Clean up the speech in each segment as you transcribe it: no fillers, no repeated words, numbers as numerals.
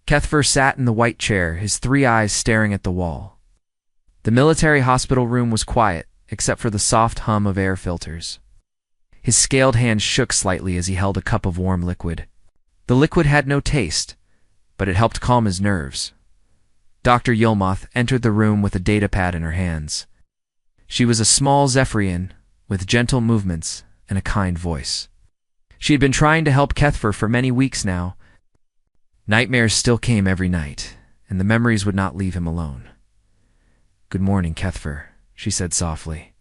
Kethver sat in the white chair, his three eyes staring at the wall. The military hospital room was quiet, except for the soft hum of air filters. His scaled hand shook slightly as he held a cup of warm liquid. The liquid had no taste, but it helped calm his nerves. Dr. Yilmoth entered the room with a datapad in her hands. She was a small Zephyrian, with gentle movements and a kind voice. She had been trying to help Kethver for many weeks now. Nightmares still came every night, and the memories would not leave him alone. "Good morning, Kethver," she said softly.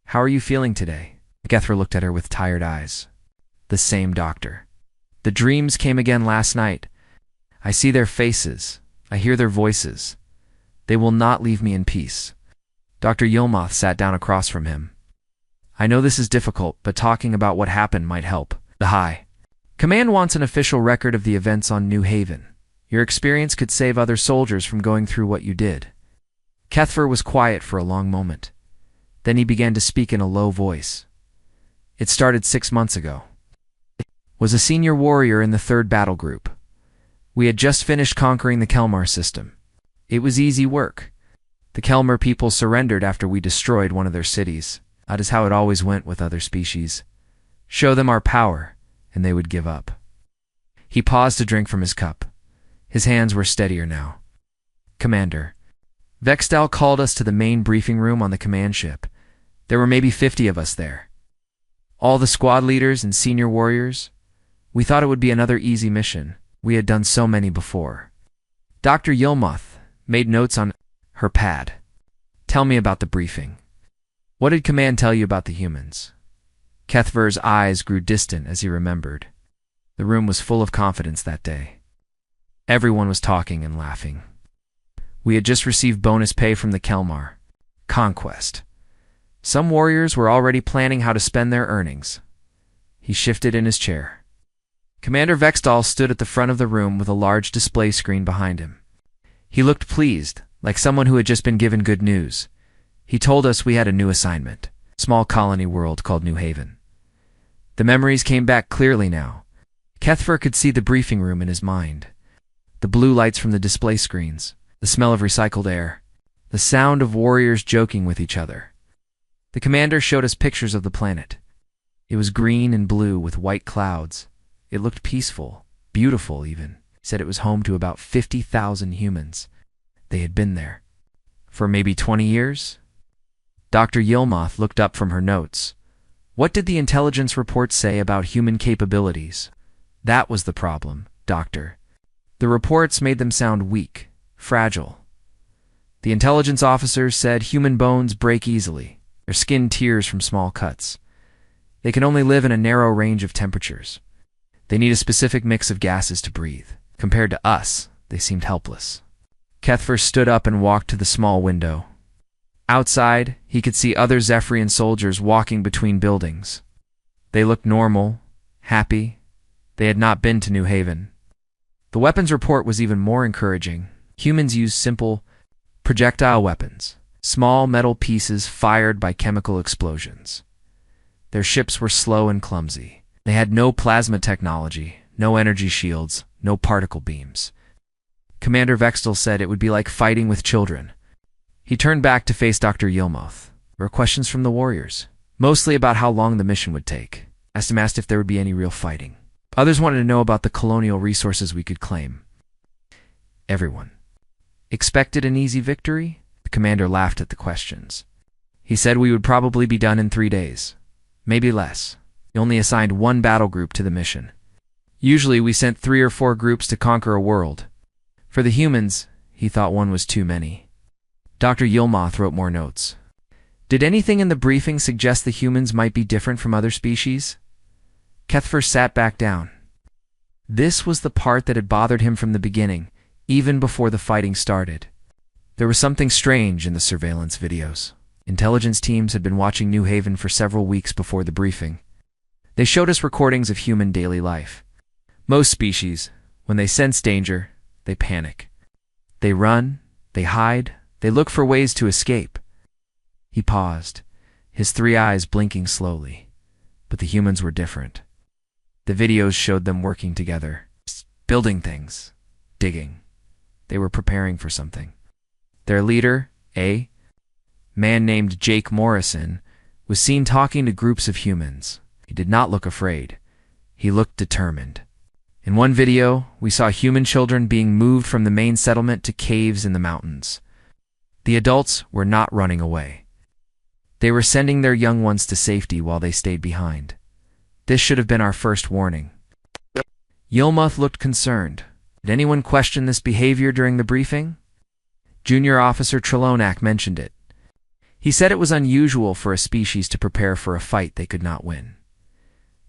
"How are you feeling today?" Kethver looked at her with tired eyes. "The same, doctor. The dreams came again last night. I see their faces. I hear their voices. They will not leave me in peace." Dr. Yilmoth sat down across from him. "I know this is difficult, but talking about what happened might help." The High Command wants an official record of the events on New Haven. Your experience could save other soldiers from going through what you did. Kethver was quiet for a long moment. Then he began to speak in a low voice. "It started 6 months ago. I was a senior warrior in the 3rd Battle Group. We had just finished conquering the Kelmar system. It was easy work. The Kelmar people surrendered after we destroyed one of their cities. That is how it always went with other species. Show them our power, and they would give up." He paused to drink from his cup. His hands were steadier now. "Commander, Vextal called us to the main briefing room on the command ship. There were maybe 50 of us there. All the squad leaders and senior warriors. We thought it would be another easy mission. We had done so many before." Dr. Yilmoth made notes on her pad. "Tell me about the briefing. What did Command tell you about the humans?" Kethver's eyes grew distant as he remembered. The room was full of confidence that day. Everyone was talking and laughing. "We had just received bonus pay from the Kelmar. Conquest. Some warriors were already planning how to spend their earnings." He shifted in his chair. Commander Vextal stood at the front of the room with a large display screen behind him. He looked pleased, like someone who had just been given good news. He told us we had a new assignment, a small colony world called New Haven. The memories came back clearly now. Kethver could see the briefing room in his mind. The blue lights from the display screens, the smell of recycled air, the sound of warriors joking with each other. The commander showed us pictures of the planet. It was green and blue with white clouds. It looked peaceful, beautiful even. He said it was home to about 50,000 humans. They had been there for maybe 20 years? Dr. Yilmoth looked up from her notes. What did the intelligence report say about human capabilities? That was the problem, Doctor. The reports made them sound weak, fragile. The intelligence officers said human bones break easily. Their skin tears from small cuts. They can only live in a narrow range of temperatures. They need a specific mix of gases to breathe. Compared to us, they seemed helpless. Kethver stood up and walked to the small window. Outside, he could see other Zephyrian soldiers walking between buildings. They looked normal, happy. They had not been to New Haven. The weapons report was even more encouraging. Humans used simple projectile weapons, small metal pieces fired by chemical explosions. Their ships were slow and clumsy. They had no plasma technology, no energy shields, no particle beams. Commander Vextal said it would be like fighting with children. He turned back to face Dr. Yilmoth. There were questions from the warriors, mostly about how long the mission would take. Asked if there would be any real fighting. Others wanted to know about the colonial resources we could claim. Everyone expected an easy victory? The commander laughed at the questions. He said we would probably be done in 3 days, maybe less. He only assigned 1 battle group to the mission. Usually we sent 3 or 4 groups to conquer a world. For the humans, he thought 1 was too many. Dr. Yilmoth wrote more notes. Did anything in the briefing suggest the humans might be different from other species? Kethver sat back down. This was the part that had bothered him from the beginning, even before the fighting started. There was something strange in the surveillance videos. Intelligence teams had been watching New Haven for several weeks before the briefing. They showed us recordings of human daily life. Most species, when they sense danger, they panic. They run, they hide, they look for ways to escape. He paused, his 3 eyes blinking slowly. But the humans were different. The videos showed them working together, building things, digging. They were preparing for something. Their leader, a man named Jake Morrison, was seen talking to groups of humans. He did not look afraid. He looked determined. In one video, we saw human children being moved from the main settlement to caves in the mountains. The adults were not running away. They were sending their young ones to safety while they stayed behind. This should have been our first warning. Yilmuth looked concerned. Did anyone question this behavior during the briefing? Junior Officer Trelonak mentioned it. He said it was unusual for a species to prepare for a fight they could not win.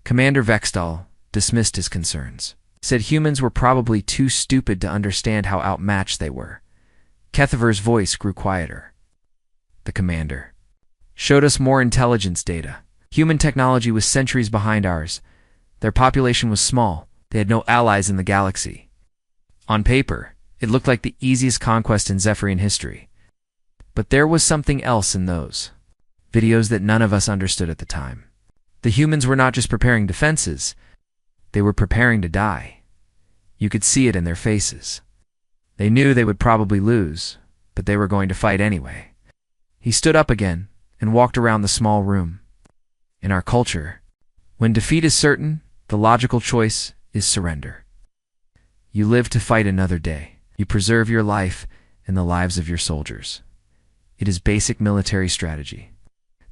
Commander Vextal dismissed his concerns. Said humans were probably too stupid to understand how outmatched they were. Kethaver's voice grew quieter. The commander showed us more intelligence data. Human technology was centuries behind ours. Their population was small. They had no allies in the galaxy. On paper, it looked like the easiest conquest in Zephyrian history. But there was something else in those videos that none of us understood at the time. The humans were not just preparing defenses. They were preparing to die. You could see it in their faces. They knew they would probably lose, but they were going to fight anyway. He stood up again and walked around the small room. In our culture, when defeat is certain, the logical choice is surrender. You live to fight another day. You preserve your life and the lives of your soldiers. It is basic military strategy.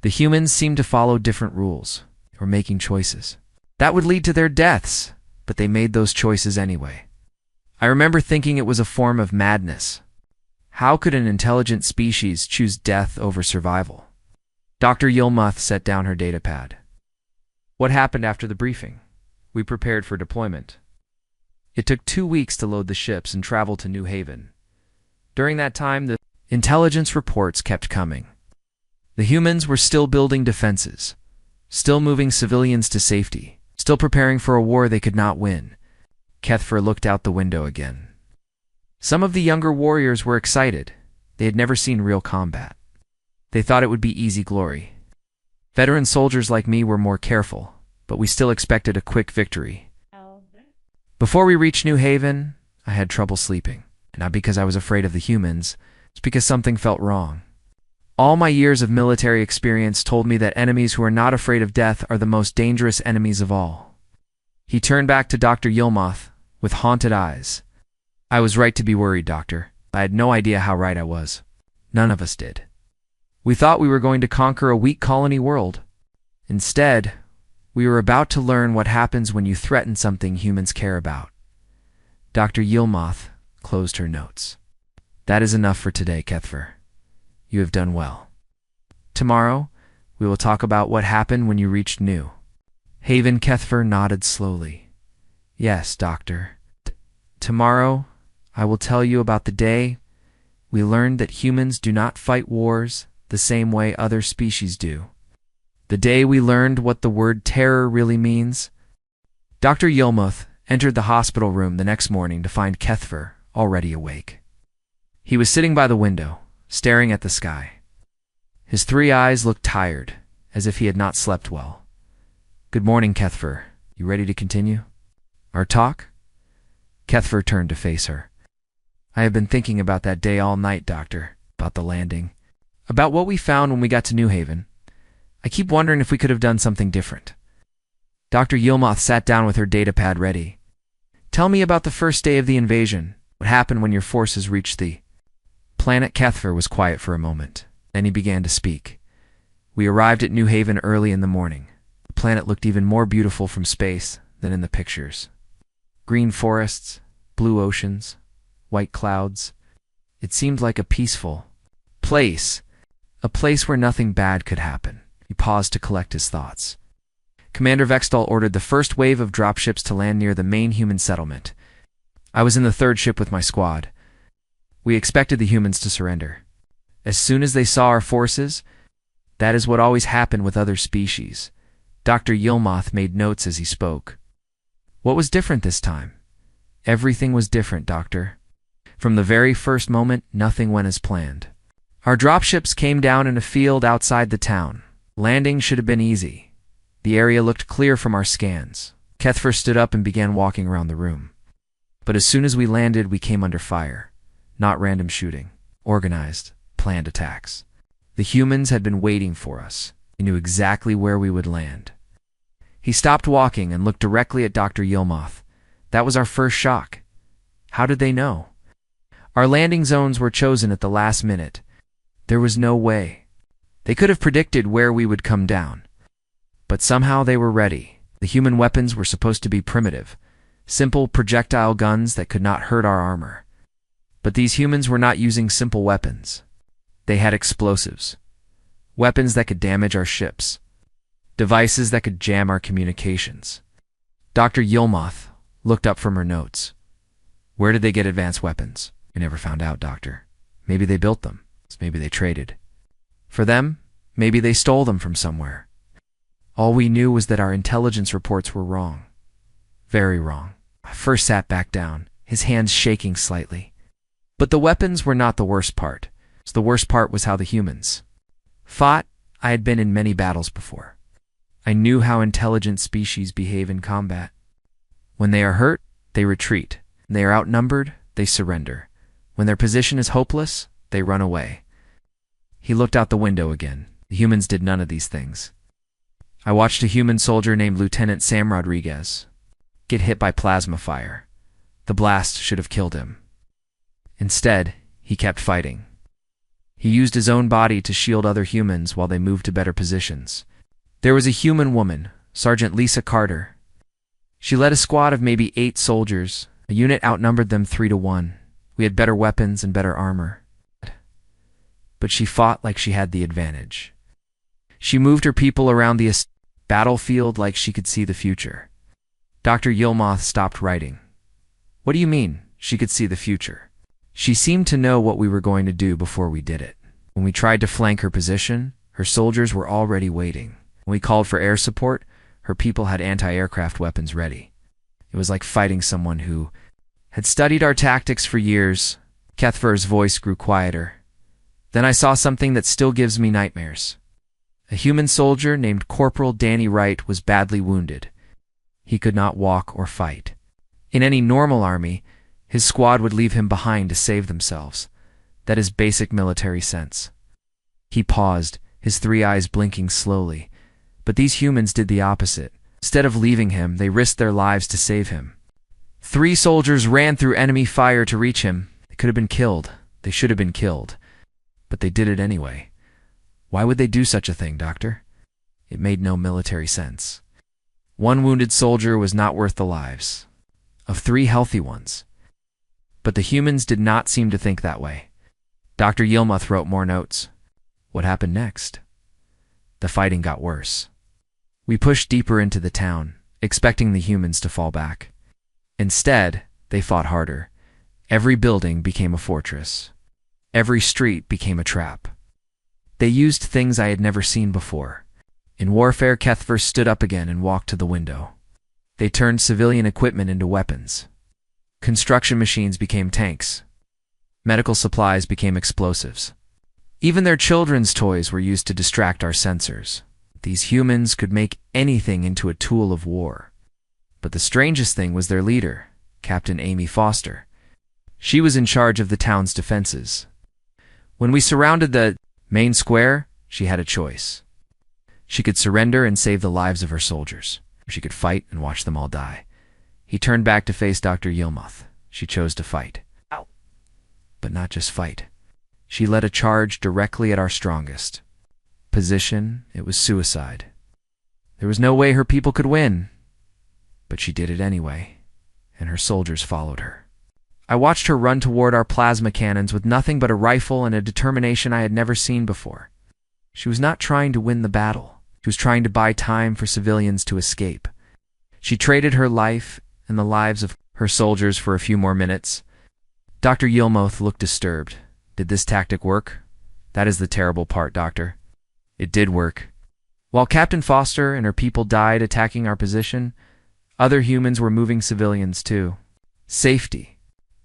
The humans seemed to follow different rules, or making choices. That would lead to their deaths, but they made those choices anyway. I remember thinking it was a form of madness. How could an intelligent species choose death over survival? Dr. Yilmuth set down her datapad. What happened after the briefing? We prepared for deployment. It took 2 weeks to load the ships and travel to New Haven. During that time, the intelligence reports kept coming. The humans were still building defenses, still moving civilians to safety, still preparing for a war they could not win. Kethfer looked out the window again. Some of the younger warriors were excited. They had never seen real combat. They thought it would be easy glory. Veteran soldiers like me were more careful, but we still expected a quick victory. Before we reached New Haven, I had trouble sleeping. Not because I was afraid of the humans, it's because something felt wrong. All my years of military experience told me that enemies who are not afraid of death are the most dangerous enemies of all. He turned back to Dr. Yilmuth with haunted eyes. I was right to be worried, Doctor. I had no idea how right I was. None of us did. We thought we were going to conquer a weak colony world. Instead, we were about to learn what happens when you threaten something humans care about. Dr. Yilmuth closed her notes. That is enough for today, Kethfer. You have done well. Tomorrow, we will talk about what happened when you reached New Haven. Kethfer nodded slowly. Yes, Doctor. Tomorrow, I will tell you about the day we learned that humans do not fight wars the same way other species do. The day we learned what the word terror really means. Dr. Yilmuth entered the hospital room the next morning to find Kethfer already awake. He was sitting by the window, staring at the sky. His 3 eyes looked tired, as if he had not slept well. Good morning, Kethfer. You ready to continue our talk? Kethfer turned to face her. I have been thinking about that day all night, Doctor, about the landing, about what we found when we got to New Haven. I keep wondering if we could have done something different. Dr. Yilmuth sat down with her datapad ready. Tell me about the first day of the invasion. What happened when your forces reached the planet? Kethfer was quiet for a moment. Then he began to speak. We arrived at New Haven early in the morning. The planet looked even more beautiful from space than in the pictures. Green forests, blue oceans, white clouds. It seemed like a peaceful place, a place where nothing bad could happen. He paused to collect his thoughts. Commander Vextal ordered the first wave of dropships to land near the main human settlement. I was in the 3rd ship with my squad. We expected the humans to surrender. As soon as they saw our forces, that is what always happened with other species. Dr. Yilmuth made notes as he spoke. What was different this time? Everything was different, Doctor. From the very first moment, nothing went as planned. Our dropships came down in a field outside the town. Landing should have been easy. The area looked clear from our scans. Kethfer stood up and began walking around the room. But as soon as we landed, we came under fire. Not random shooting. Organized, planned attacks. The humans had been waiting for us. They knew exactly where we would land. He stopped walking and looked directly at Dr. Yilmoth. That was our first shock. How did they know? Our landing zones were chosen at the last minute. There was no way. They could have predicted where we would come down. But somehow they were ready. The human weapons were supposed to be primitive. Simple projectile guns that could not hurt our armor. But these humans were not using simple weapons. They had explosives. Weapons that could damage our ships. Devices that could jam our communications. Dr. Yilmoth looked up from her notes. Where did they get advanced weapons? We never found out, Doctor. Maybe they built them. Maybe they traded. For them, maybe they stole them from somewhere. All we knew was that our intelligence reports were wrong. Very wrong. I first sat back down, his hands shaking slightly. But the weapons were not the worst part. The worst part was how the humans fought. I had been in many battles before. I knew how intelligent species behave in combat. When they are hurt, they retreat. When they are outnumbered, they surrender. When their position is hopeless, they run away. He looked out the window again. The humans did none of these things. I watched a human soldier named Lieutenant Sam Rodriguez get hit by plasma fire. The blast should have killed him. Instead, he kept fighting. He used his own body to shield other humans while they moved to better positions. There was a human woman, Sergeant Lisa Carter. She led a squad of maybe 8 soldiers. A unit outnumbered them 3-1. We had better weapons and better armor. But she fought like she had the advantage. She moved her people around the battlefield like she could see the future. Dr. Yilmoth stopped writing. What do you mean, she could see the future? She seemed to know what we were going to do before we did it. When we tried to flank her position, her soldiers were already waiting. When we called for air support, her people had anti-aircraft weapons ready. It was like fighting someone who had studied our tactics for years. Kethver's voice grew quieter. Then I saw something that still gives me nightmares. A human soldier named Corporal Danny Wright was badly wounded. He could not walk or fight. In any normal army, his squad would leave him behind to save themselves. That is basic military sense. He paused, his 3 eyes blinking slowly. But these humans did the opposite. Instead of leaving him, they risked their lives to save him. 3 soldiers ran through enemy fire to reach him. They could have been killed. They should have been killed. But they did it anyway. Why would they do such a thing, Doctor? It made no military sense. 1 wounded soldier was not worth the lives of 3 healthy ones. But the humans did not seem to think that way. Dr. Yilmoth wrote more notes. What happened next? The fighting got worse. We pushed deeper into the town, expecting the humans to fall back. Instead, they fought harder. Every building became a fortress. Every street became a trap. They used things I had never seen before. In warfare, Kethver stood up again and walked to the window. They turned civilian equipment into weapons. Construction machines became tanks. Medical supplies became explosives. Even their children's toys were used to distract our sensors. These humans could make anything into a tool of war. But the strangest thing was their leader, Captain Amy Foster. She was in charge of the town's defenses. When we surrounded the main square, she had a choice. She could surrender and save the lives of her soldiers, or she could fight and watch them all die. He turned back to face Dr. Yilmoth. She chose to fight. Ow. But not just fight. She led a charge directly at our strongest. Position, it was suicide. There was no way her people could win. But she did it anyway, and her soldiers followed her. I watched her run toward our plasma cannons with nothing but a rifle and a determination I had never seen before. She was not trying to win the battle. She was trying to buy time for civilians to escape. She traded her life and the lives of her soldiers for a few more minutes. Dr. Yilmoth looked disturbed. Did this tactic work? That is the terrible part, Doctor. It did work. While Captain Foster and her people died attacking our position, other humans were moving civilians too. Safety.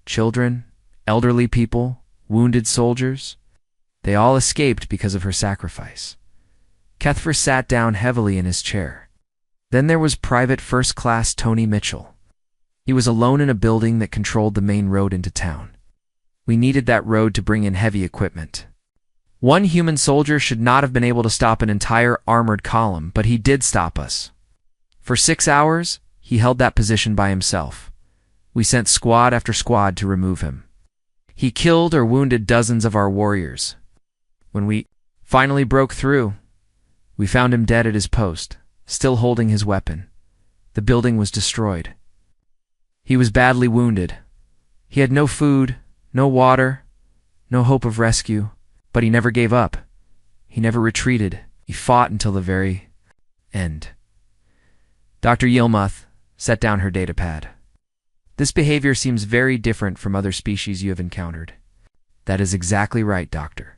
Children, elderly people, wounded soldiers. They all escaped because of her sacrifice. Kethver sat down heavily in his chair. Then there was Private First Class Tony Mitchell. He was alone in a building that controlled the main road into town. We needed that road to bring in heavy equipment. One human soldier should not have been able to stop an entire armored column, but he did stop us. For 6 hours, he held that position by himself. We sent squad after squad to remove him. He killed or wounded dozens of our warriors. When we finally broke through, we found him dead at his post, still holding his weapon. The building was destroyed. He was badly wounded. He had no food, no water, no hope of rescue, but he never gave up. He never retreated. He fought until the very end. Dr. Yilmuth set down her datapad. This behavior seems very different from other species you have encountered. That is exactly right, Doctor.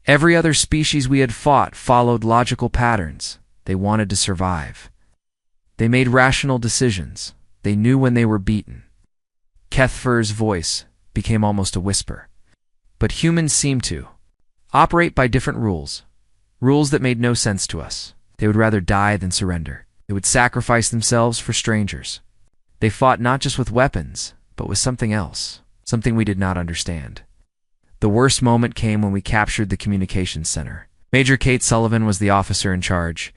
Every other species we had fought followed logical patterns. They wanted to survive. They made rational decisions. They knew when they were beaten. Kethfer's voice became almost a whisper. But humans seemed to operate by different rules. Rules that made no sense to us. They would rather die than surrender. They would sacrifice themselves for strangers. They fought not just with weapons, but with something else. Something we did not understand. The worst moment came when we captured the communications center. Major Kate Sullivan was the officer in charge.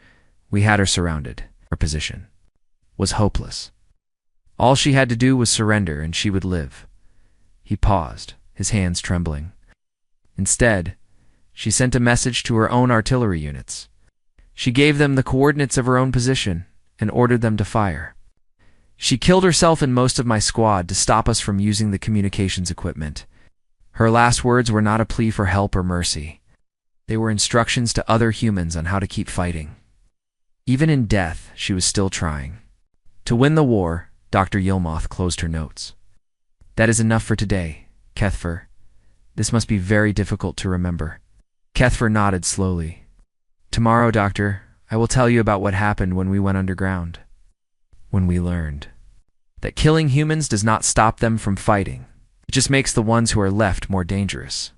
We had her surrounded. Her position was hopeless. All she had to do was surrender and she would live. He paused, his hands trembling. Instead, she sent a message to her own artillery units. She gave them the coordinates of her own position and ordered them to fire. She killed herself and most of my squad to stop us from using the communications equipment. Her last words were not a plea for help or mercy. They were instructions to other humans on how to keep fighting. Even in death, she was still trying. To win the war, Dr. Yilmuth closed her notes. That is enough for today, Kethfer. This must be very difficult to remember. Kethfer nodded slowly. Tomorrow, Doctor, I will tell you about what happened when we went underground. When we learned that killing humans does not stop them from fighting. It just makes the ones who are left more dangerous.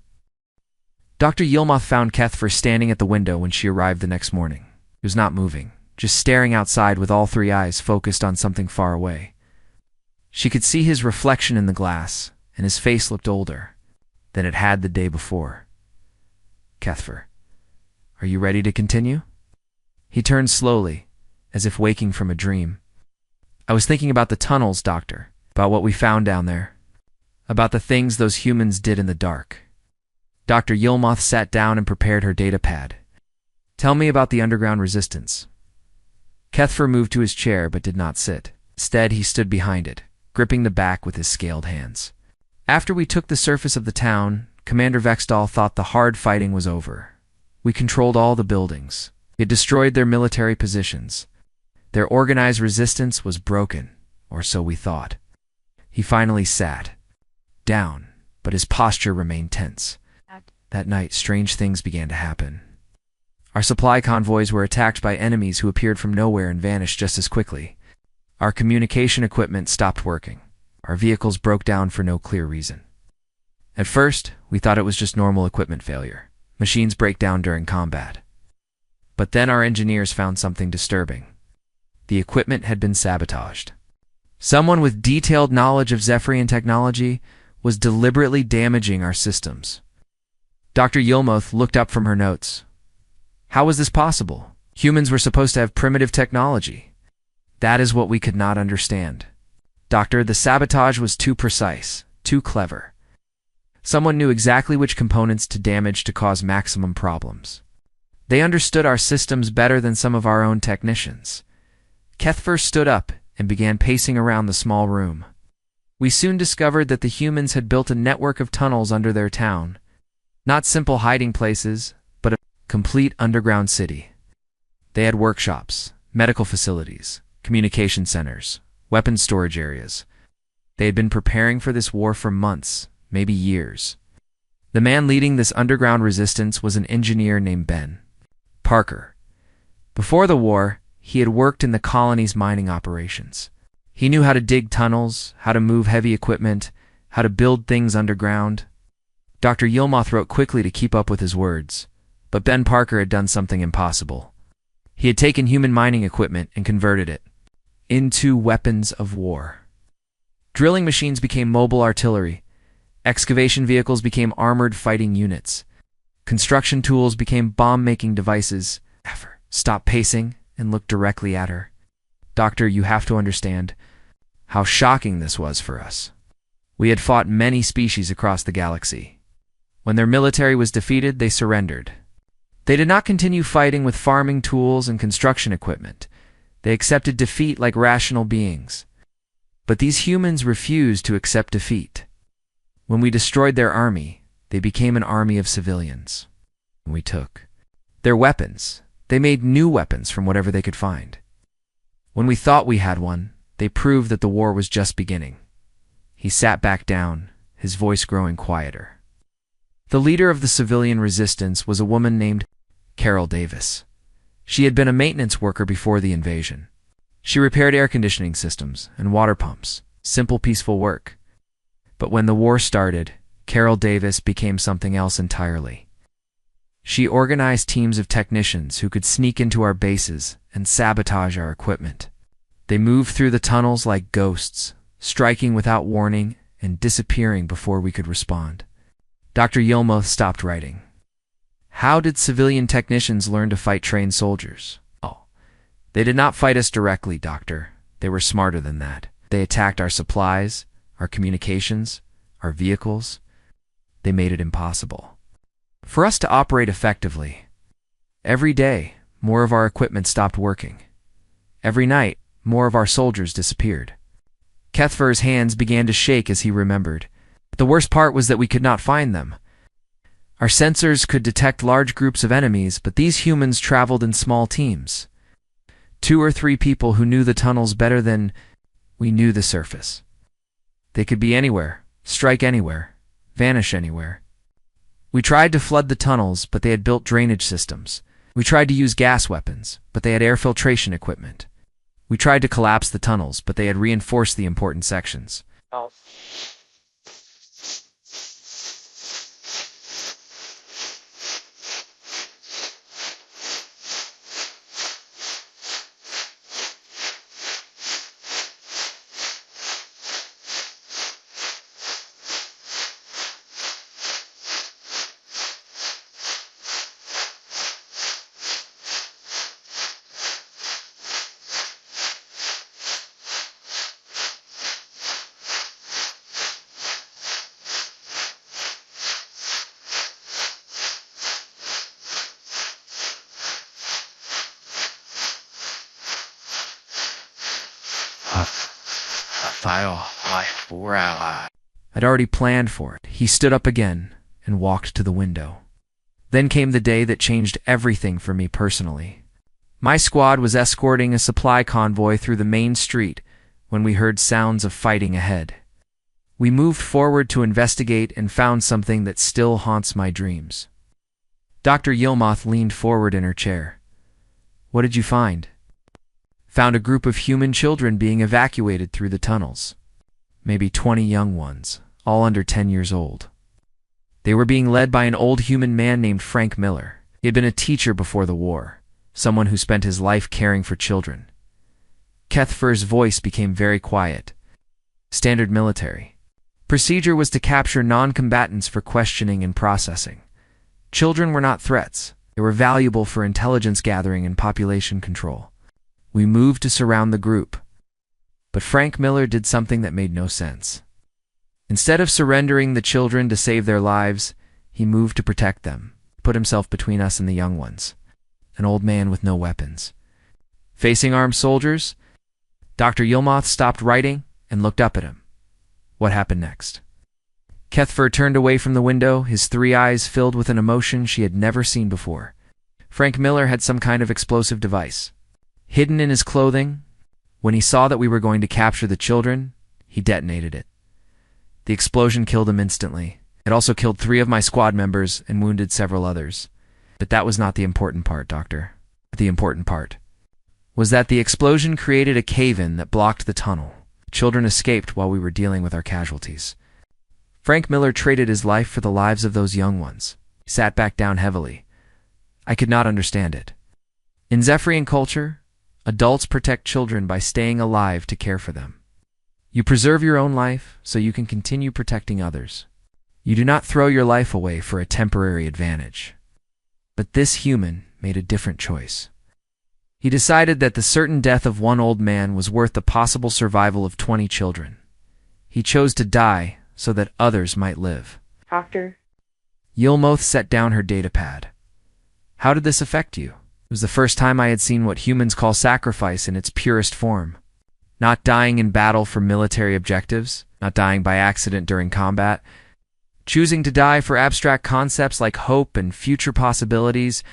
Dr. Yilmuth found Kethfer standing at the window when she arrived the next morning. He was not moving, just staring outside with all three eyes focused on something far away. She could see his reflection in the glass, and his face looked older than it had the day before. Kethfer, are you ready to continue? He turned slowly, as if waking from a dream. I was thinking about the tunnels, Doctor, about what we found down there, about the things those humans did in the dark. Dr. Yilmuth sat down and prepared her datapad. Tell me about the underground resistance. Kethfer moved to his chair but did not sit. Instead, he stood behind it, gripping the back with his scaled hands. After we took the surface of the town, Commander Vexdahl thought the hard fighting was over. We controlled all the buildings. We had destroyed their military positions. Their organized resistance was broken, or so we thought. He finally sat down, but his posture remained tense. That night, strange things began to happen. Our supply convoys were attacked by enemies who appeared from nowhere and vanished just as quickly. Our communication equipment stopped working. Our vehicles broke down for no clear reason. At first, we thought it was just normal equipment failure. Machines break down during combat. But then our engineers found something disturbing. The equipment had been sabotaged. Someone with detailed knowledge of Zephyrian technology was deliberately damaging our systems. Dr. Yilmuth looked up from her notes. How was this possible? Humans were supposed to have primitive technology. That is what we could not understand. Doctor, the sabotage was too precise, too clever. Someone knew exactly which components to damage to cause maximum problems. They understood our systems better than some of our own technicians. Kethfer stood up and began pacing around the small room. We soon discovered that the humans had built a network of tunnels under their town. Not simple hiding places, but a complete underground city. They had workshops, medical facilities, communication centers, weapons storage areas. They had been preparing for this war for months, maybe years. The man leading this underground resistance was an engineer named Ben Parker. Before the war, he had worked in the colony's mining operations. He knew how to dig tunnels, how to move heavy equipment, how to build things underground. Dr. Yilmuth wrote quickly to keep up with his words, but Ben Parker had done something impossible. He had taken human mining equipment and converted it into weapons of war. Drilling machines became mobile artillery. Excavation vehicles became armored fighting units. Construction tools became bomb-making devices. Stop pacing and look directly at her. Doctor, you have to understand how shocking this was for us. We had fought many species across the galaxy. When their military was defeated, they surrendered. They did not continue fighting with farming tools and construction equipment. They accepted defeat like rational beings. But these humans refused to accept defeat. When we destroyed their army, they became an army of civilians. We took their weapons. They made new weapons from whatever they could find. When we thought we had one, they proved that the war was just beginning. He sat back down, his voice growing quieter. The leader of the civilian resistance was a woman named Carol Davis. She had been a maintenance worker before the invasion. She repaired air conditioning systems and water pumps, simple, peaceful work. But when the war started, Carol Davis became something else entirely. She organized teams of technicians who could sneak into our bases and sabotage our equipment. They moved through the tunnels like ghosts, striking without warning and disappearing before we could respond. Dr. Yilmoth stopped writing. How did civilian technicians learn to fight trained soldiers? Oh, they did not fight us directly, Doctor. They were smarter than that. They attacked our supplies, our communications, our vehicles. They made it impossible for us to operate effectively. Every day, more of our equipment stopped working. Every night, more of our soldiers disappeared. Kethfer's hands began to shake as he remembered. The worst part was that we could not find them. Our sensors could detect large groups of enemies, but these humans traveled in small teams. 2 or 3 people who knew the tunnels better than we knew the surface. They could be anywhere, strike anywhere, vanish anywhere. We tried to flood the tunnels, but they had built drainage systems. We tried to use gas weapons, but they had air filtration equipment. We tried to collapse the tunnels, but they had reinforced the important sections. Oh. I'd already planned for it. He stood up again and walked to the window. Then came the day that changed everything for me personally. My squad was escorting a supply convoy through the main street when we heard sounds of fighting ahead. We moved forward to investigate and found something that still haunts my dreams. Dr. Yilmoth leaned forward in her chair. What did you find? Found a group of human children being evacuated through the tunnels. Maybe 20 young ones, all under 10 years old. They were being led by an old human man named Frank Miller. He had been a teacher before the war, someone who spent his life caring for children. Kethfer's voice became very quiet. Standard military. Procedure was to capture non-combatants for questioning and processing. Children were not threats. They were valuable for intelligence gathering and population control. We moved to surround the group. But Frank Miller did something that made no sense. Instead of surrendering the children to save their lives, he moved to protect them, put himself between us and the young ones. An old man with no weapons. Facing armed soldiers, Dr. Yilmoth stopped writing and looked up at him. What happened next? Kethfer turned away from the window, his 3 eyes filled with an emotion she had never seen before. Frank Miller had some kind of explosive device. Hidden in his clothing, when he saw that we were going to capture the children, he detonated it. The explosion killed him instantly. It also killed 3 of my squad members and wounded several others. But that was not the important part, Doctor. The important part was that the explosion created a cave-in that blocked the tunnel. Children escaped while we were dealing with our casualties. Frank Miller traded his life for the lives of those young ones. He sat back down heavily. I could not understand it. In Zephyrian culture, adults protect children by staying alive to care for them. You preserve your own life so you can continue protecting others. You do not throw your life away for a temporary advantage. But this human made a different choice. He decided that the certain death of one old man was worth the possible survival of 20 children. He chose to die so that others might live. Doctor. Yilmoth set down her datapad. How did this affect you? It was the first time I had seen what humans call sacrifice in its purest form. Not dying in battle for military objectives, not dying by accident during combat, choosing to die for abstract concepts like hope and future possibilities.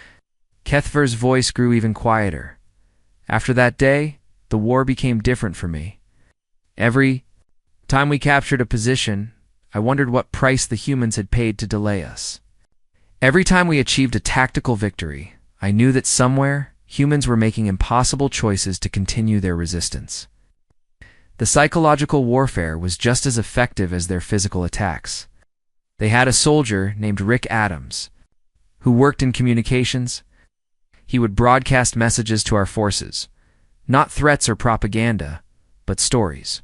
Kethver's voice grew even quieter. After that day, the war became different for me. Every time we captured a position, I wondered what price the humans had paid to delay us. Every time we achieved a tactical victory, I knew that somewhere, humans were making impossible choices to continue their resistance. The psychological warfare was just as effective as their physical attacks. They had a soldier named Rick Adams, who worked in communications. He would broadcast messages to our forces, not threats or propaganda, but stories.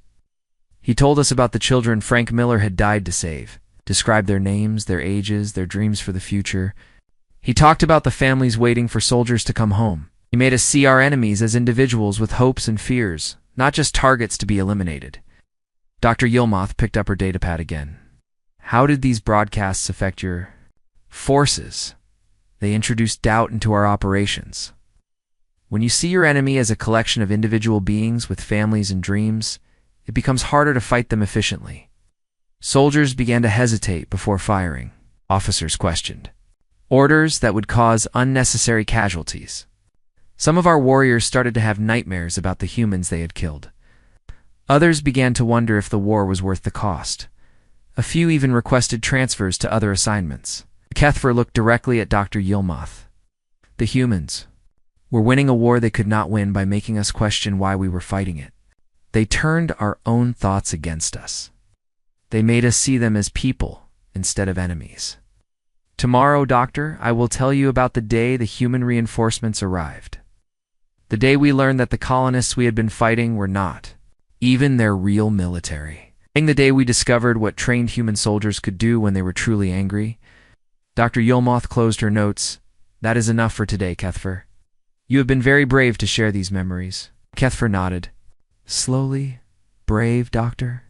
He told us about the children Frank Miller had died to save, described their names, their ages, their dreams for the future. He talked about the families waiting for soldiers to come home. He made us see our enemies as individuals with hopes and fears, not just targets to be eliminated. Dr. Yilmoth picked up her datapad again. How did these broadcasts affect your forces? They introduced doubt into our operations. When you see your enemy as a collection of individual beings with families and dreams, it becomes harder to fight them efficiently. Soldiers began to hesitate before firing. Officers questioned orders that would cause unnecessary casualties. Some of our warriors started to have nightmares about the humans they had killed. Others began to wonder if the war was worth the cost. A few even requested transfers to other assignments. Kethver looked directly at Dr. Yilmoth. The humans were winning a war they could not win by making us question why we were fighting it. They turned our own thoughts against us. They made us see them as people instead of enemies. Tomorrow, Doctor, I will tell you about the day the human reinforcements arrived. The day we learned that the colonists we had been fighting were not even their real military. The day we discovered what trained human soldiers could do when they were truly angry. Dr. Yilmoth closed her notes. That is enough for today, Kethver. You have been very brave to share these memories. Kethver nodded. Slowly, brave, Doctor?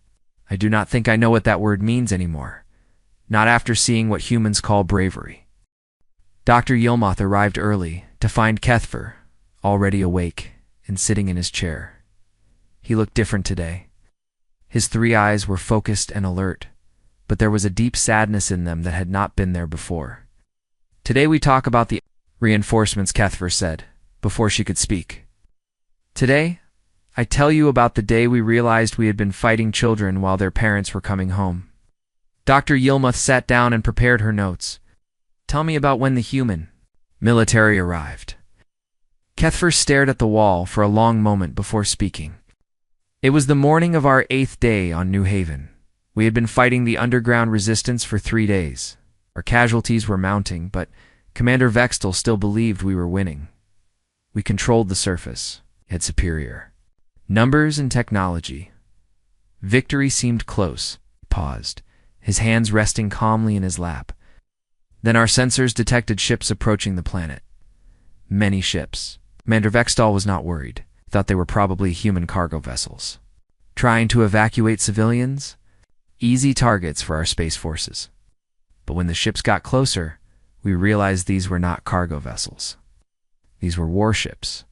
I do not think I know what that word means anymore. Not after seeing what humans call bravery. Dr. Yilmoth arrived early to find Kethver already awake and sitting in his chair. He looked different today. His 3 eyes were focused and alert, but there was a deep sadness in them that had not been there before. Today we talk about the reinforcements, Kethver said, before she could speak. Today, I tell you about the day we realized we had been fighting children while their parents were coming home. Dr. Yilmoth sat down and prepared her notes. Tell me about when the human military arrived. Kethver stared at the wall for a long moment before speaking. It was the morning of our 8th day on New Haven. We had been fighting the underground resistance for 3 days. Our casualties were mounting, but Commander Vextel still believed we were winning. We controlled the surface, had superior numbers and technology. Victory seemed close. He paused, his hands resting calmly in his lap. Then our sensors detected ships approaching the planet. Many ships. Commander Vextel was not worried. He thought they were probably human cargo vessels. Trying to evacuate civilians? Easy targets for our space forces. But when the ships got closer, we realized these were not cargo vessels. These were warships.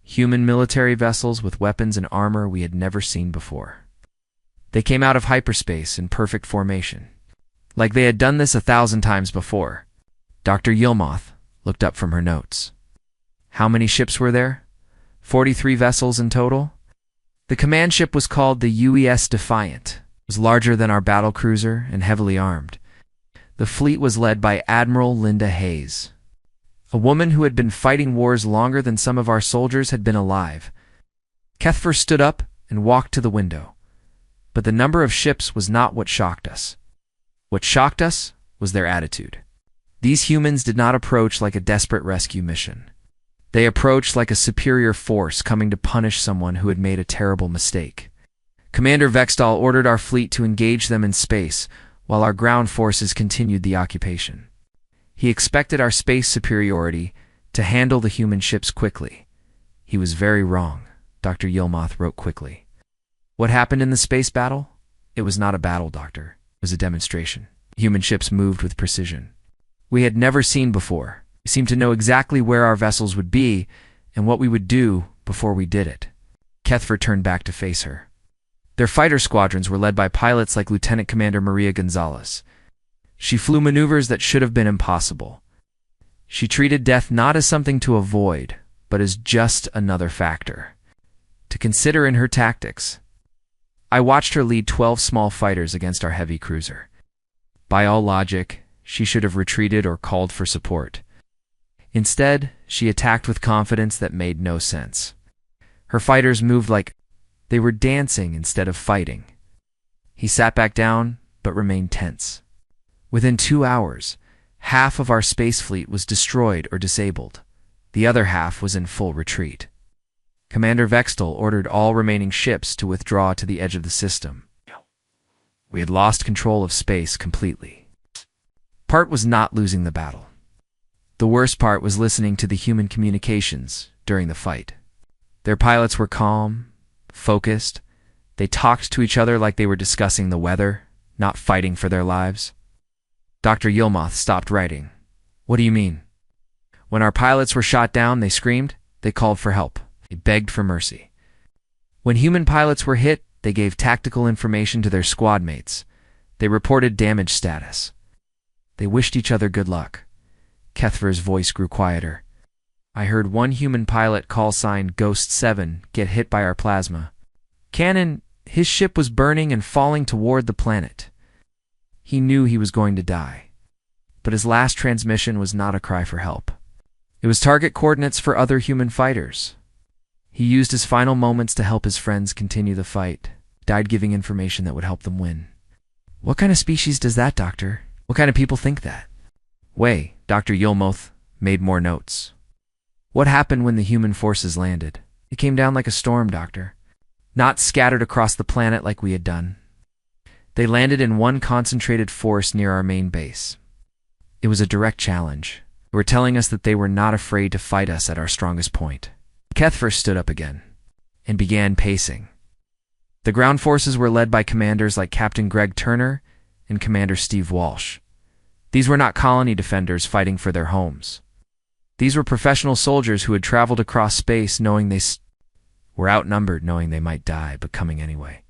Human military vessels with weapons and armor we had never seen before. They came out of hyperspace in perfect formation, like they had done this 1,000 times before. Dr. Yilmoth looked up from her notes. How many ships were there? 43 vessels in total? The command ship was called the UES Defiant. It was larger than our battlecruiser and heavily armed. The fleet was led by Admiral Linda Hayes, a woman who had been fighting wars longer than some of our soldiers had been alive. Kethver stood up and walked to the window. But the number of ships was not what shocked us. What shocked us was their attitude. These humans did not approach like a desperate rescue mission. They approached like a superior force coming to punish someone who had made a terrible mistake. Commander Vextall ordered our fleet to engage them in space, while our ground forces continued the occupation. He expected our space superiority to handle the human ships quickly. He was very wrong, Dr. Yilmoth wrote quickly. What happened in the space battle? It was not a battle, Doctor. It was a demonstration. Human ships moved with precision. We had never seen before. We seemed to know exactly where our vessels would be and what we would do before we did it. Kethver turned back to face her. Their fighter squadrons were led by pilots like Lieutenant Commander Maria Gonzalez. She flew maneuvers that should have been impossible. She treated death not as something to avoid, but as just another factor to consider in her tactics. I watched her lead 12 small fighters against our heavy cruiser. By all logic, she should have retreated or called for support. Instead, she attacked with confidence that made no sense. Her fighters moved like they were dancing instead of fighting. He sat back down, but remained tense. Within 2 hours, half of our space fleet was destroyed or disabled. The other half was in full retreat. Commander Vextall ordered all remaining ships to withdraw to the edge of the system. We had lost control of space completely. Part was not losing the battle. The worst part was listening to the human communications during the fight. Their pilots were calm, focused. They talked to each other like they were discussing the weather, not fighting for their lives. Dr. Yilmoth stopped writing. What do you mean? When our pilots were shot down, they screamed. They called for help. They begged for mercy. When human pilots were hit, they gave tactical information to their squad mates. They reported damage status. They wished each other good luck. Kethver's voice grew quieter. I heard one human pilot, call sign Ghost 7, get hit by our plasma cannon. His ship was burning and falling toward the planet. He knew he was going to die. But his last transmission was not a cry for help. It was target coordinates for other human fighters. He used his final moments to help his friends continue the fight, died giving information that would help them win. What kind of species does that, Doctor? What kind of people think that? Way, Dr. Yilmoth made more notes. What happened when the human forces landed? It came down like a storm, Doctor. Not scattered across the planet like we had done. They landed in one concentrated force near our main base. It was a direct challenge. They were telling us that they were not afraid to fight us at our strongest point. Kethver stood up again and began pacing. The ground forces were led by commanders like Captain Greg Turner and Commander Steve Walsh. These were not colony defenders fighting for their homes. These were professional soldiers who had traveled across space knowing they were outnumbered, knowing they might die, but coming anyway.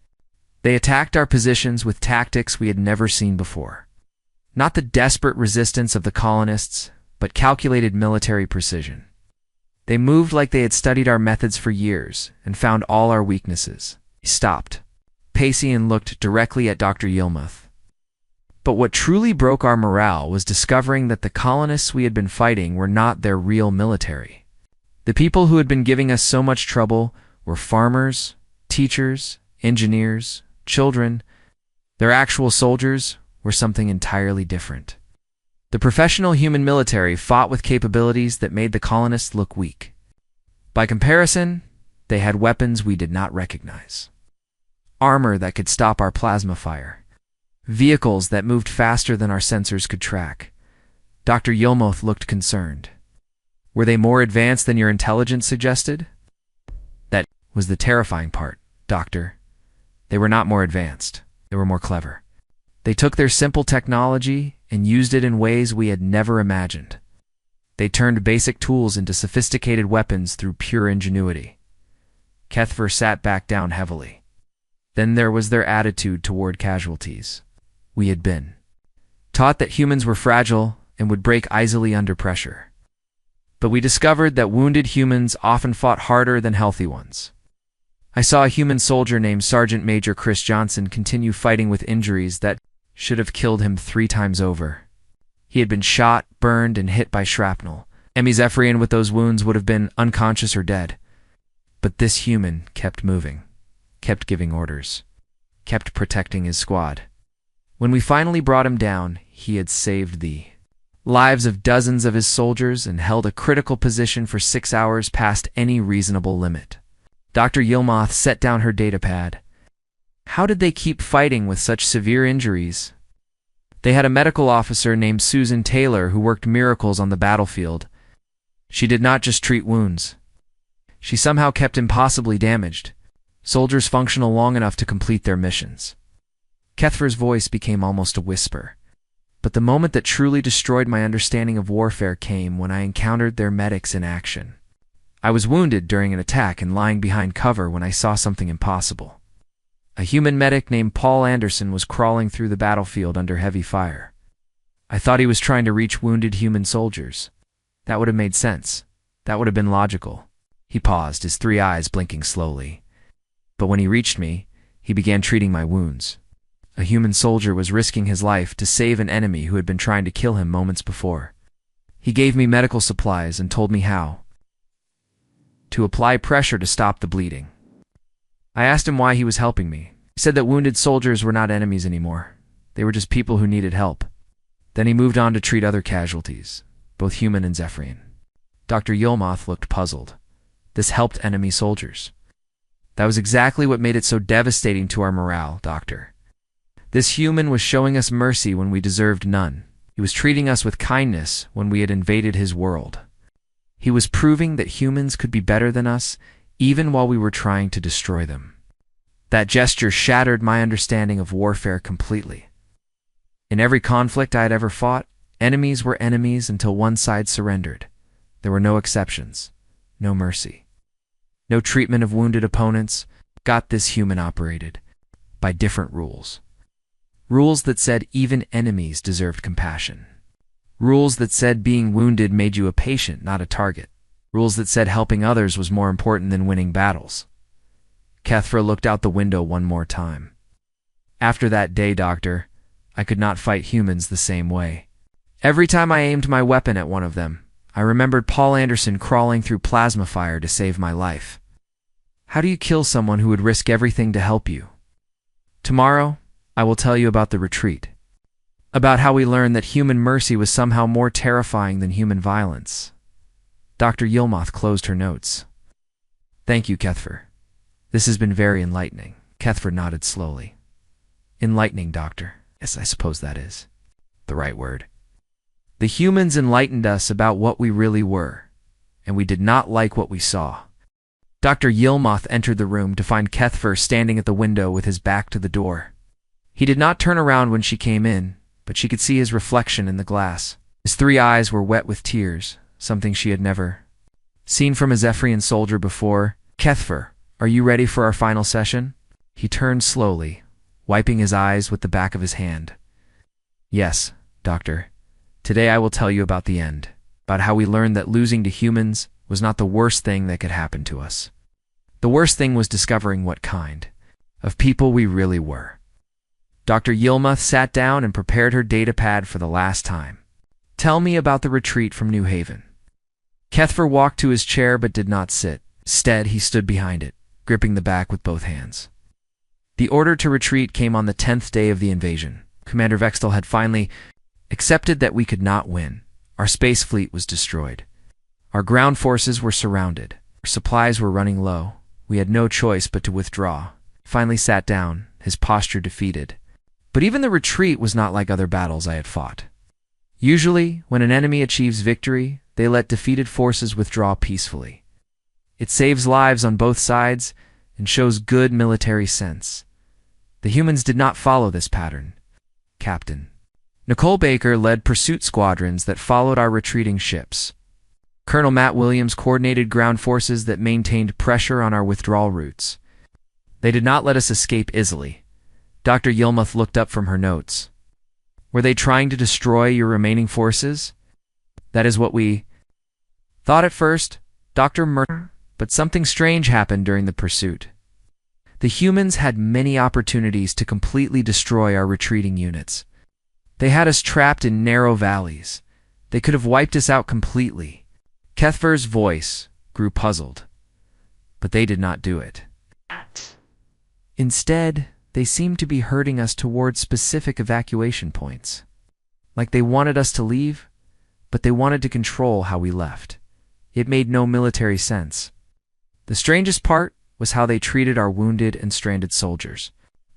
They attacked our positions with tactics we had never seen before. Not the desperate resistance of the colonists, but calculated military precision. They moved like they had studied our methods for years and found all our weaknesses. He stopped, pacing, and looked directly at Dr. Yilmoth. But what truly broke our morale was discovering that the colonists we had been fighting were not their real military. The people who had been giving us so much trouble were farmers, teachers, engineers, children. Their actual soldiers were something entirely different. The professional human military fought with capabilities that made the colonists look weak. By comparison, they had weapons we did not recognize. Armor that could stop our plasma fire. Vehicles that moved faster than our sensors could track. Dr. Yilmoth looked concerned. Were they more advanced than your intelligence suggested? That was the terrifying part, Doctor. They were not more advanced. They were more clever. They took their simple technology and used it in ways we had never imagined. They turned basic tools into sophisticated weapons through pure ingenuity. Kethver sat back down heavily. Then there was their attitude toward casualties. We had been taught that humans were fragile and would break easily under pressure. But we discovered that wounded humans often fought harder than healthy ones. I saw a human soldier named Sergeant Major Chris Johnson continue fighting with injuries that should have killed him 3 times over. He had been shot, burned, and hit by shrapnel. Emmy Zephyrian with those wounds would have been unconscious or dead. But this human kept moving, kept giving orders, kept protecting his squad. When we finally brought him down, he had saved the lives of dozens of his soldiers and held a critical position for 6 hours past any reasonable limit. Dr. Yilmoth set down her datapad. How did they keep fighting with such severe injuries? They had a medical officer named Susan Taylor who worked miracles on the battlefield. She did not just treat wounds. She somehow kept impossibly damaged soldiers functional long enough to complete their missions. Kethfer's voice became almost a whisper. But the moment that truly destroyed my understanding of warfare came when I encountered their medics in action. I was wounded during an attack and lying behind cover when I saw something impossible. A human medic named Paul Anderson was crawling through the battlefield under heavy fire. I thought he was trying to reach wounded human soldiers. That would have made sense. That would have been logical. He paused, his 3 eyes blinking slowly. But when he reached me, he began treating my wounds. A human soldier was risking his life to save an enemy who had been trying to kill him moments before. He gave me medical supplies and told me how to apply pressure to stop the bleeding. I asked him why he was helping me. He said that wounded soldiers were not enemies anymore. They were just people who needed help. Then he moved on to treat other casualties, both human and Zephyrian. Dr. Yilmoth looked puzzled. This helped enemy soldiers. That was exactly what made it so devastating to our morale, Doctor. This human was showing us mercy when we deserved none. He was treating us with kindness when we had invaded his world. He was proving that humans could be better than us, even while we were trying to destroy them. That gesture shattered my understanding of warfare completely. In every conflict I had ever fought, enemies were enemies until one side surrendered. There were no exceptions, no mercy. No treatment of wounded opponents. Got this human operated by different rules. Rules that said even enemies deserved compassion. Rules that said being wounded made you a patient, not a target. Rules that said helping others was more important than winning battles. Kethfer looked out the window one more time. After that day, Doctor, I could not fight humans the same way. Every time I aimed my weapon at one of them, I remembered Paul Anderson crawling through plasma fire to save my life. How do you kill someone who would risk everything to help you? Tomorrow, I will tell you about the retreat. About how we learned that human mercy was somehow more terrifying than human violence. Dr. Yilmoth closed her notes. Thank you, Kethfer. This has been very enlightening. Kethfer nodded slowly. Enlightening, Doctor. Yes, I suppose that is the right word. The humans enlightened us about what we really were, and we did not like what we saw. Dr. Yilmoth entered the room to find Kethfer standing at the window with his back to the door. He did not turn around when she came in, but she could see his reflection in the glass. His 3 eyes were wet with tears, something she had never seen from a Zephyrian soldier before. Kethfer, are you ready for our final session? He turned slowly, wiping his eyes with the back of his hand. Yes, Doctor. Today I will tell you about the end, about how we learned that losing to humans was not the worst thing that could happen to us. The worst thing was discovering what kind of people we really were. Dr. Yilmoth sat down and prepared her datapad for the last time. Tell me about the retreat from New Haven. Kethfer walked to his chair but did not sit. Instead, he stood behind it, gripping the back with both hands. The order to retreat came on the 10th day of the invasion. Commander Vextel had finally accepted that we could not win. Our space fleet was destroyed. Our ground forces were surrounded. Our supplies were running low. We had no choice but to withdraw. He finally sat down, his posture defeated. But even the retreat was not like other battles I had fought. Usually, when an enemy achieves victory, they let defeated forces withdraw peacefully. It saves lives on both sides and shows good military sense. The humans did not follow this pattern. Captain Nicole Baker led pursuit squadrons that followed our retreating ships. Colonel Matt Williams coordinated ground forces that maintained pressure on our withdrawal routes. They did not let us escape easily. Dr. Yilmoth looked up from her notes. Were they trying to destroy your remaining forces? That is what we thought at first, Dr. Murder, but something strange happened during the pursuit. The humans had many opportunities to completely destroy our retreating units. They had us trapped in narrow valleys. They could have wiped us out completely. Kethfer's voice grew puzzled, but they did not do it. Instead, they seemed to be herding us towards specific evacuation points. Like they wanted us to leave, but they wanted to control how we left. It made no military sense. The strangest part was how they treated our wounded and stranded soldiers.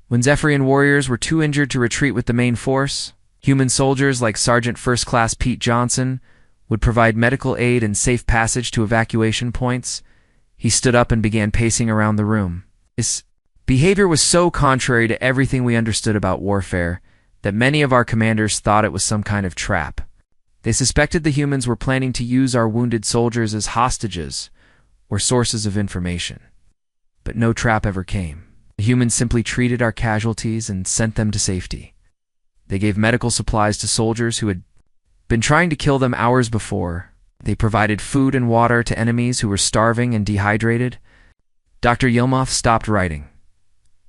When Zephyrian warriors were too injured to retreat with the main force, human soldiers like Sergeant First Class Pete Johnson would provide medical aid and safe passage to evacuation points. He stood up and began pacing around the room. His behavior was so contrary to everything we understood about warfare that many of our commanders thought it was some kind of trap. They suspected the humans were planning to use our wounded soldiers as hostages or sources of information. But no trap ever came. The humans simply treated our casualties and sent them to safety. They gave medical supplies to soldiers who had been trying to kill them hours before. They provided food and water to enemies who were starving and dehydrated. Dr. Yilmaz stopped writing.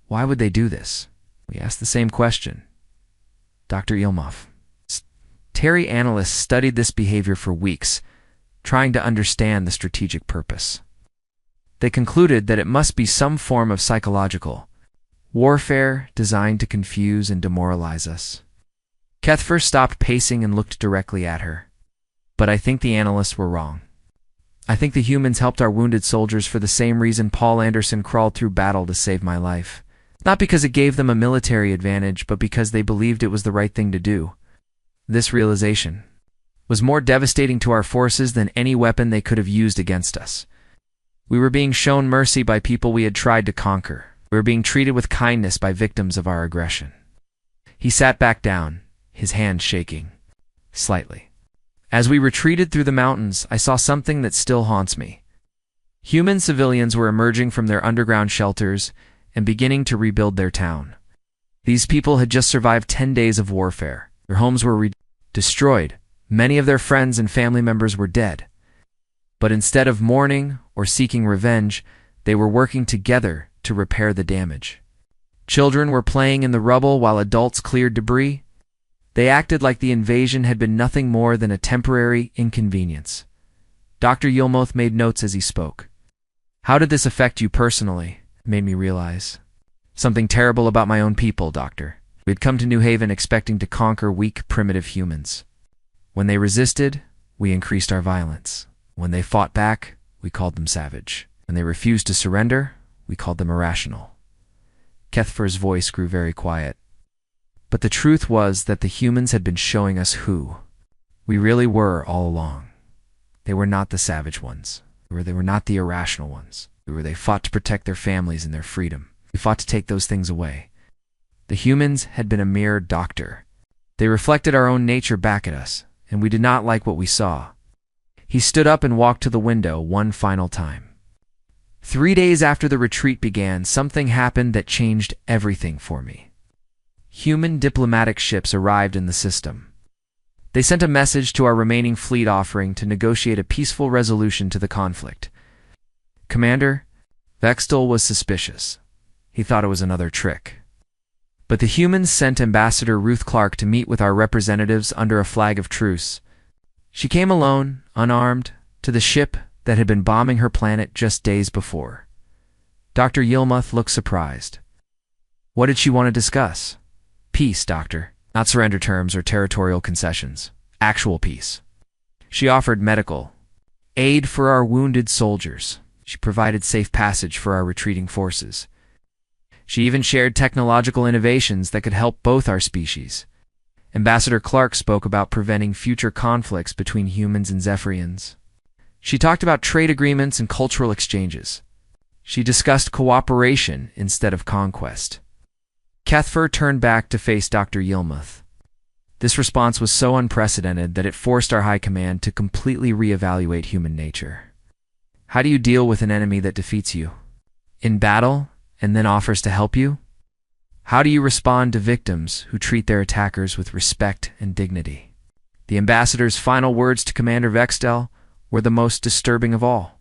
Why would they do this? We asked the same question. Dr. Yilmaz. Terry analysts studied this behavior for weeks, trying to understand the strategic purpose. They concluded that it must be some form of psychological warfare designed to confuse and demoralize us. Kethfer stopped pacing and looked directly at her. But I think the analysts were wrong. I think the humans helped our wounded soldiers for the same reason Paul Anderson crawled through battle to save my life. Not because it gave them a military advantage, but because they believed it was the right thing to do. This realization was more devastating to our forces than any weapon they could have used against us. We were being shown mercy by people we had tried to conquer. We were being treated with kindness by victims of our aggression. He sat back down, his hand shaking slightly. As we retreated through the mountains, I saw something that still haunts me. Human civilians were emerging from their underground shelters and beginning to rebuild their town. These people had just survived 10 days of warfare. Their homes were destroyed. Many of their friends and family members were dead. But instead of mourning or seeking revenge, they were working together to repair the damage. Children were playing in the rubble while adults cleared debris. They acted like the invasion had been nothing more than a temporary inconvenience. Dr. Yilmaz made notes as he spoke. How did this affect you personally? It made me realize something terrible about my own people, Doctor. We had come to New Haven expecting to conquer weak, primitive humans. When they resisted, we increased our violence. When they fought back, we called them savage. When they refused to surrender, we called them irrational. Kethfer's voice grew very quiet. But the truth was that the humans had been showing us who we really were all along. They were not the savage ones. They were not the irrational ones. They fought to protect their families and their freedom. We fought to take those things away. The humans had been a mere doctor. They reflected our own nature back at us, and we did not like what we saw. He stood up and walked to the window one final time. 3 days after the retreat began, something happened that changed everything for me. Human diplomatic ships arrived in the system. They sent a message to our remaining fleet offering to negotiate a peaceful resolution to the conflict. Commander Vextel was suspicious. He thought it was another trick. But the humans sent Ambassador Ruth Clark to meet with our representatives under a flag of truce. She came alone, unarmed, to the ship that had been bombing her planet just days before. Dr. Yilmaz looked surprised. What did she want to discuss? Peace, Doctor. Not surrender terms or territorial concessions. Actual peace. She offered medical aid for our wounded soldiers. She provided safe passage for our retreating forces. She even shared technological innovations that could help both our species. Ambassador Clark spoke about preventing future conflicts between humans and Zephyrians. She talked about trade agreements and cultural exchanges. She discussed cooperation instead of conquest. Kethfer turned back to face Dr. Yilmaz. This response was so unprecedented that it forced our high command to completely reevaluate human nature. How do you deal with an enemy that defeats you in battle and then offers to help you? How do you respond to victims who treat their attackers with respect and dignity? The ambassador's final words to Commander Vextel were the most disturbing of all.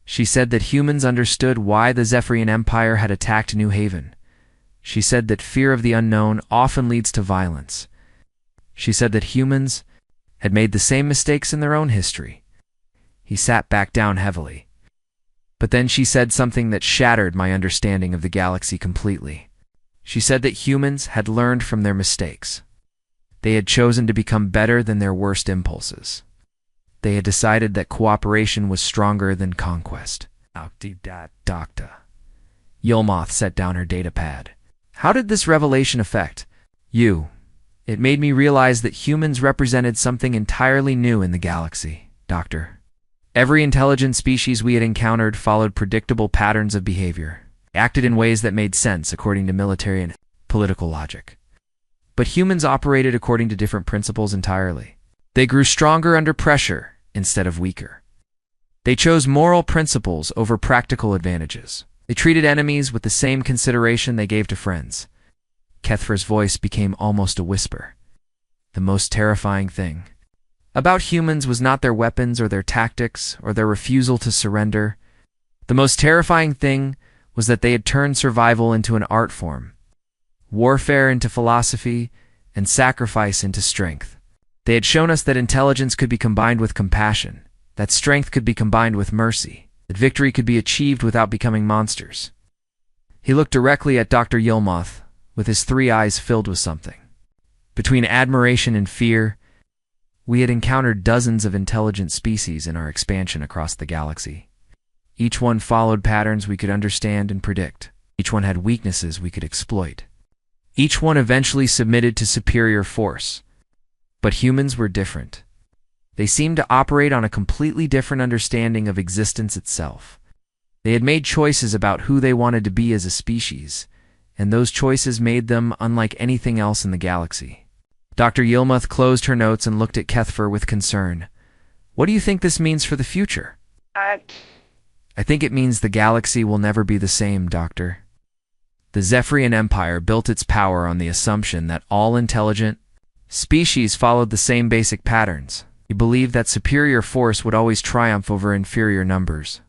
She said that humans understood why the Zephyrian Empire had attacked New Haven. She said that fear of the unknown often leads to violence. She said that humans had made the same mistakes in their own history. He sat back down heavily. But then she said something that shattered my understanding of the galaxy completely. She said that humans had learned from their mistakes. They had chosen to become better than their worst impulses. They had decided that cooperation was stronger than conquest. Doctor. Yilmaz set down her datapad. How did this revelation affect you? It made me realize that humans represented something entirely new in the galaxy, Doctor. Every intelligent species we had encountered followed predictable patterns of behavior, acted in ways that made sense according to military and political logic. But humans operated according to different principles entirely. They grew stronger under pressure instead of weaker. They chose moral principles over practical advantages. They treated enemies with the same consideration they gave to friends. Kethfer's voice became almost a whisper. The most terrifying thing about humans was not their weapons or their tactics or their refusal to surrender. The most terrifying thing was that they had turned survival into an art form, warfare into philosophy, and sacrifice into strength. They had shown us that intelligence could be combined with compassion, that strength could be combined with mercy, that victory could be achieved without becoming monsters. He looked directly at Dr. Yilmoth, with his three eyes filled with something. Between admiration and fear, we had encountered dozens of intelligent species in our expansion across the galaxy. Each one followed patterns we could understand and predict. Each one had weaknesses we could exploit. Each one eventually submitted to superior force. But humans were different. They seemed to operate on a completely different understanding of existence itself. They had made choices about who they wanted to be as a species, and those choices made them unlike anything else in the galaxy. Dr. Yilmoth closed her notes and looked at Kethfer with concern. What do you think this means for the future? I think it means the galaxy will never be the same, Doctor. The Zephyrian Empire built its power on the assumption that all intelligent species followed the same basic patterns. We believed that superior force would always triumph over inferior numbers.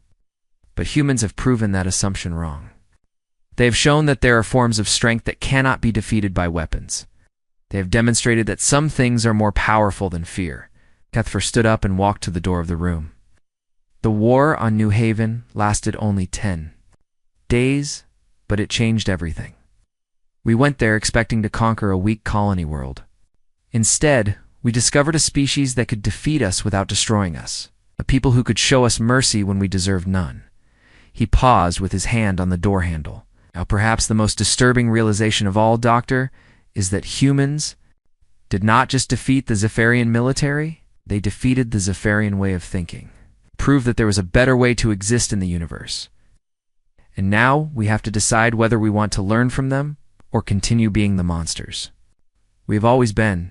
But humans have proven that assumption wrong. They have shown that there are forms of strength that cannot be defeated by weapons. They have demonstrated that some things are more powerful than fear. Kethfer stood up and walked to the door of the room. The war on New Haven lasted only 10 days, but it changed everything. We went there expecting to conquer a weak colony world. Instead, we discovered a species that could defeat us without destroying us, a people who could show us mercy when we deserved none. He paused with his hand on the door handle. Now, perhaps the most disturbing realization of all, Doctor, is that humans did not just defeat the Zephyrian military, they defeated the Zephyrian way of thinking, proved that there was a better way to exist in the universe. And now we have to decide whether we want to learn from them or continue being the monsters we have always been.